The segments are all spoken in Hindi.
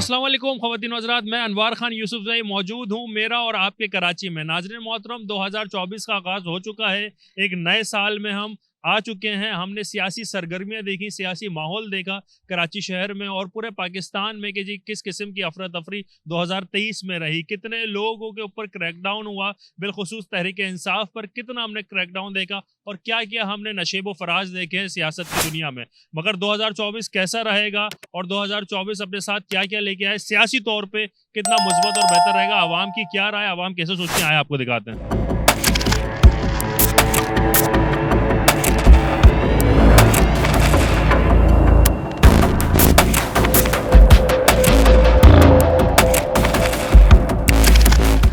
अस्सलाम वालेकुम ख़वातीन व हज़रात, मैं अनवार खान यूसुफ़ज़ई मौजूद हूँ मेरा और आपके कराची में। नाज़रीन मोहतरम, 2024 का आगाज़ हो चुका है। एक नए साल में हम आ चुके हैं। हमने सियासी सरगर्मियाँ देखी, सियासी माहौल देखा कराची शहर में और पूरे पाकिस्तान में कि जी किस किस्म की अफरा तफरी 2023 में रही, कितने लोगों के ऊपर क्रैकडाउन हुआ, बिलखुसूस तहरीक इंसाफ पर कितना हमने क्रैकडाउन देखा और क्या क्या हमने नशेब व फराज देखे हैं सियासत की दुनिया में। मगर 2024 कैसा रहेगा और 2024 अपने साथ क्या क्या लेके आए, सियासी तौर पे कितना मुस्बत और बेहतर रहेगा, आवाम की क्या राय, आवाम कैसे सोचते हैं, आए आपको दिखाते हैं।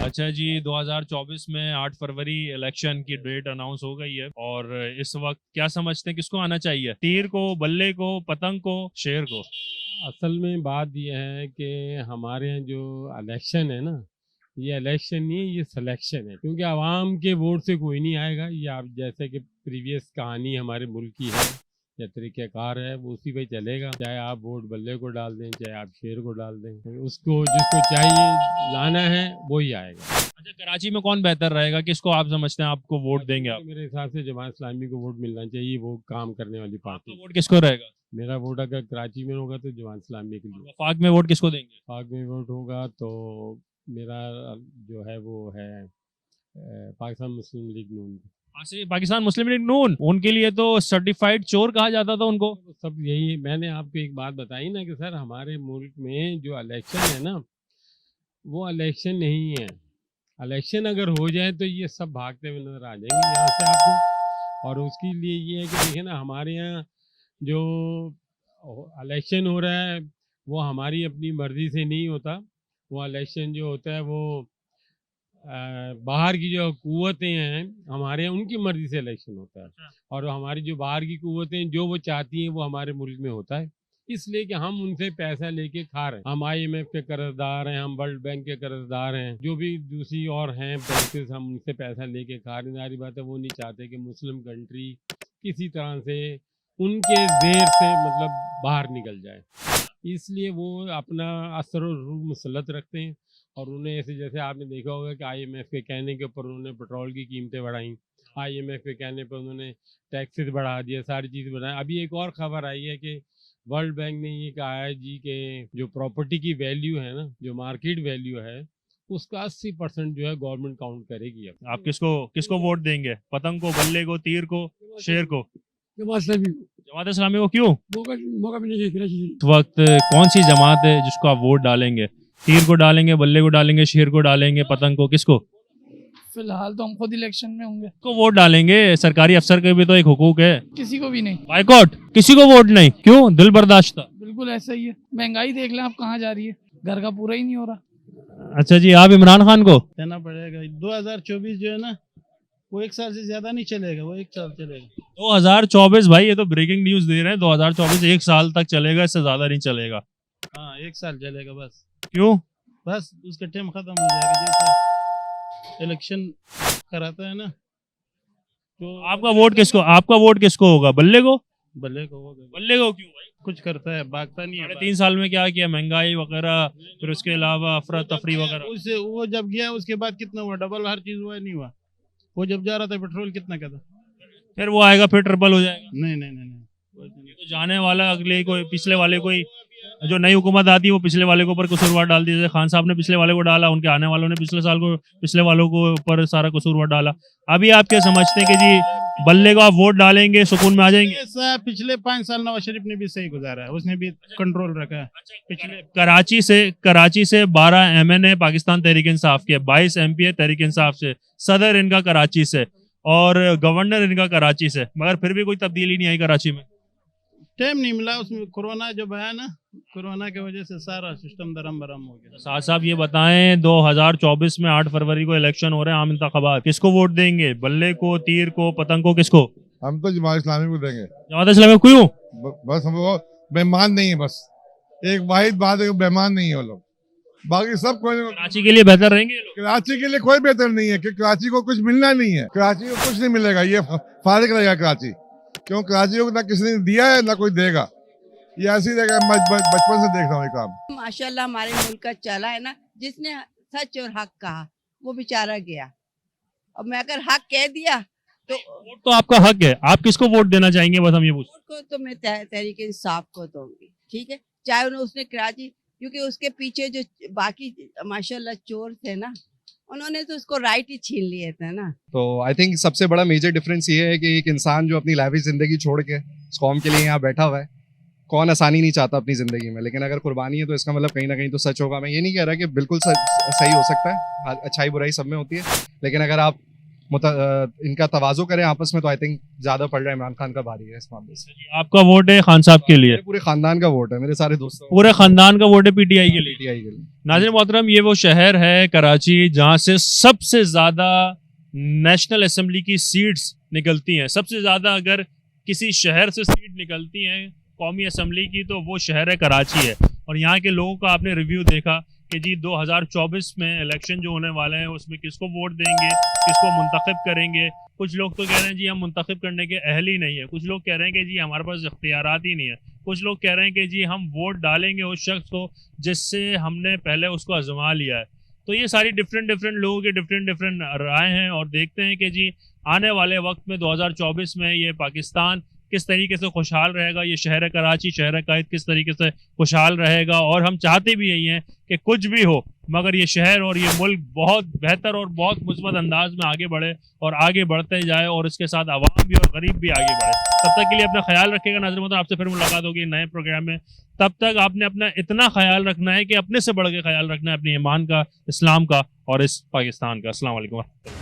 अच्छा जी, 2024 में 8 फरवरी इलेक्शन की डेट अनाउंस हो गई है और इस वक्त क्या समझते हैं किसको आना चाहिए, तीर को, बल्ले को, पतंग को, शेर को? असल में बात यह है कि हमारे यहाँ जो इलेक्शन है ना, ये इलेक्शन नहीं है, ये सिलेक्शन है। क्योंकि आवाम के वोट से कोई नहीं आएगा। ये आप जैसे कि प्रीवियस कहानी हमारे मुल्क की है या तरीक़ाकार है, वो उसी पे चलेगा। चाहे आप वोट बल्ले को डाल दें, चाहे आप शेर को डाल दें, उसको जिसको चाहिए लाना है वही आएगा। अच्छा, कराची में कौन बेहतर रहेगा, किसको आप समझते हैं आपको वोट देंगे आप? मेरे हिसाब से जमात इस्लामी को वोट मिलना चाहिए, वो काम करने वाली पार्टी। वोट किसको रहेगा? मेरा वोट अगर कराची में होगा तो जमात इस्लामी के लिए। वफाक में वोट किसको देंगे? वफाक में वोट होगा तो मेरा जो है वो है पाकिस्तान मुस्लिम लीग नून। पाकिस्तान मुस्लिम लीग नून, उनके लिए तो सर्टिफाइड चोर कहा जाता था उनको। सब यही मैंने आपको एक बात बताई ना कि सर हमारे मुल्क में जो इलेक्शन है ना, वो इलेक्शन नहीं है। इलेक्शन अगर हो जाए तो ये सब भागते हुए नजर आ जाएंगे यहाँ से आपको। और उसके लिए ये है कि देखिए ना, हमारे यहाँ जो इलेक्शन हो रहा है वो हमारी अपनी मर्जी से नहीं होता। वो इलेक्शन जो होता है वो बाहर की जो कुव्वतें हैं हमारे यहाँ, उनकी मर्जी से इलेक्शन होता है। और हमारी जो बाहर की कुव्वतें जो वो चाहती हैं वो हमारे मुल्क में होता है। इसलिए कि हम उनसे पैसा लेके खा रहे हैं। हम IMF के कर्जदार हैं, हम वर्ल्ड बैंक के कर्जदार हैं, जो भी दूसरी और हैं बैंकेस, हम उनसे पैसा लेके खा रहे हैं। सारी बात है, वो नहीं चाहते कि मुस्लिम कंट्री किसी तरह से उनके जेर से मतलब बाहर निकल जाए। इसलिए वो अपना असर और रूह मुसलत रखते हैं। और उन्हें ऐसे, जैसे आपने देखा होगा कि IMF के कहने के ऊपर उन्होंने पेट्रोल की कीमतें बढ़ाई, IMF के कहने पर उन्होंने टैक्सेस बढ़ा दिए, सारी चीज़ बढ़ाई। अभी एक और खबर आई है कि वर्ल्ड बैंक ने ये कहा है जी कि जो प्रॉपर्टी की वैल्यू है ना, जो मार्केट वैल्यू है, उसका 80% जो है गवर्नमेंट काउंट करेगी। अब आप किसको किसको वोट देंगे, पतंग को, बल्ले को, तीर को, शेर को? जमात इस्लामी को। क्यों? मौका मिलना चाहिए। इस वक्त कौन सी जमात है जिसको आप वोट डालेंगे? तीर को डालेंगे, बल्ले को डालेंगे, शेर को डालेंगे, पतंग को, किसको? फिलहाल तो हम खुद इलेक्शन में होंगे। को वोट डालेंगे? सरकारी अफसर के भी तो एक हुकूक है। किसी को भी नहीं। बाइकआउट, किसी को वोट नहीं? क्यों? दिल बर्दाश्त था। बिल्कुल ऐसा ही है। महंगाई देख लें आप कहाँ जा रही है, घर का पूरा ही नहीं हो रहा। अच्छा जी, आप इमरान खान को देना पड़ेगा। 2024 जो है ना, वो एक साल से ज्यादा नहीं चलेगा, वो एक साल चलेगा। 2024 भाई, ये तो ब्रेकिंग न्यूज दे रहे हैं। 2024 एक साल तक चलेगा, इससे ज्यादा नहीं चलेगा। हाँ, एक साल चलेगा बस। क्यों? बस उसका टाइम खत्म हो जाएगा। जैसे इलेक्शन कराता है ना, तो आपका वोट किसको होगा? बल्ले को? बल्ले को होगा। बल्ले को क्यों भाई? कुछ करता है, भागता नहीं है। 3 साल में क्या किया? महंगाई वगैरह, फिर उसके अलावा अफरा तफरी वगैरह। उससे वो जब गया उसके बाद कितना हुआ? डबल हर चीज हुआ, नहीं हुआ। वो जब जा रहा था पेट्रोल कितना का था? फिर वो आएगा फिर ट्रिपल हो जाएगा। नहीं नहीं नहीं नहीं। ये तो जाने वाला अगले कोई पिछले वाले कोई, जो नई हुकूमत आती है वो पिछले वाले के ऊपर कसूरवार डाल दी। जैसे खान साहब ने पिछले वाले को डाला, उनके आने वालों ने पिछले वालों को ऊपर सारा कसूरवार डाला। अभी आप क्या समझते हैं कि जी बल्ले को आप वोट डालेंगे, सुकून में आ जाएंगे? ऐसा पिछले 5 साल नवाज शरीफ ने भी सही गुजारा है, उसने भी कंट्रोल रखा है। पिछले कराची से 12 MNA पाकिस्तान तहरीक इंसाफ के, 22 MP तहरीक इंसाफ से, सदर इनका कराची से और गवर्नर इनका कराची से, मगर फिर भी कोई तब्दीली नहीं आई कराची में। टाइम नहीं मिला। उसमें कोरोना जब आया ना, कोरोना की वजह से सारा सिस्टम दरम बरम हो गया। साहब साहब ये बताएं, 2024 में 8 फरवरी को इलेक्शन हो रहे हैं, आम इंतखाबात, किसको वोट देंगे? बल्ले को, तीर को, पतंग को, किसको? हम तो जमात इस्लामी को देंगे। जमात इस्लामी को क्यों? बस हम लोग बेईमान नहीं है, बस एक वाहिद बात है, बेईमान नहीं है वो लोग। बाकी सब कोई कराची के लिए बेहतर रहेंगे ये लोग। कराची के लिए कोई बेहतर नहीं है, कि कराची को कुछ मिलना नहीं है। कराची को कुछ नहीं मिलेगा, ये फारिग रहेगा कराची। क्यों? कराची को ना किसी ने दिया है ना कोई देगा। ये ऐसे ही रहेगा। बचपन से देख रहा हूँ ये काम। माशाल्लाह हमारे मुल्क का चला है ना, जिसने सच और हक कहा वो बेचारा गया। और मैं अगर हक कह दिया तो वोट तो आपका हक है, आप किसको वोट देना चाहेंगे, बस हम ये पूछ। को तो मैं तहरीक इंसाफ को दूंगी, ठीक है, चाहे उसने कराची, क्योंकि उसके पीछे जो बाकी माशाल्लाह चोर थे ना, उन्होंने तो उसको राइट ही छीन लिए थे ना। तो आई थिंक सबसे बड़ा मेजर डिफरेंस ये है कि एक इंसान जो अपनी लाइफ जिंदगी छोड़ के इस कौम के लिए यहाँ बैठा हुआ है, कौन आसानी नहीं चाहता अपनी ज़िंदगी में, लेकिन अगर कुर्बानी है तो इसका मतलब कहीं ना कहीं तो सच होगा। मैं ये नहीं कह रहा कि बिल्कुल सही हो सकता है, अच्छाई बुराई सब में होती है, लेकिन अगर आप इनका तवाज़ो करें आपस में तो आई थिंक ज़्यादा पड़ रहा है इमरान खान का भारी है इस मामले से। आपका वोट है खान साहब के लिए? मेरे पूरे खानदान का वोट है, मेरे सारे दोस्तों, पूरे खानदान का वोट है पीटीआई के लिए? पीटीआई के लिए। नाज़रीन मोहतरम, ये वो शहर है कराची जहाँ से सबसे ज़्यादा नेशनल असेंबली की सीट्स निकलती हैं। सबसे ज़्यादा अगर किसी शहर से सीट निकलती हैं कौमी असम्बली की तो वो शहर है कराची है। और यहाँ के लोगों का आपने रिव्यू देखा कि जी 2024 में इलेक्शन जो होने वाले हैं उसमें किसको वोट देंगे, किसको मुंतखब करेंगे। कुछ लोग तो कह रहे हैं जी हम मुंतखब करने के अहल ही नहीं है, कुछ लोग कह रहे हैं कि जी हमारे पास इख्तियारात ही नहीं है, कुछ लोग कह रहे हैं कि जी हम वोट डालेंगे उस शख्स को जिससे हमने पहले उसको आजमा लिया है। तो ये सारी डिफरेंट लोगों के डिफरेंट राय हैं और देखते हैं कि जी आने वाले वक्त में 2024 में ये पाकिस्तान किस तरीके से खुशहाल रहेगा, ये शहर कराची, शहर कायद किस तरीके से खुशहाल रहेगा। और हम चाहते भी यही हैं कि कुछ भी हो मगर ये शहर और ये मुल्क बहुत बेहतर और बहुत मुस्बत अंदाज में आगे बढ़े और आगे बढ़ते जाए और इसके साथ आवाम भी और गरीब भी आगे बढ़े। तब तक के लिए अपना ख्याल रखिएगा। नाज़रीन मोहतरम, आपसे फिर मुलाकात होगी नए प्रोग्राम में। तब तक आपने अपना इतना ख्याल रखना है कि अपने से बढ़ के ख्याल रखना है अपनी ईमान का, इस्लाम का और इस पाकिस्तान का। अस्सलाम वालेकुम।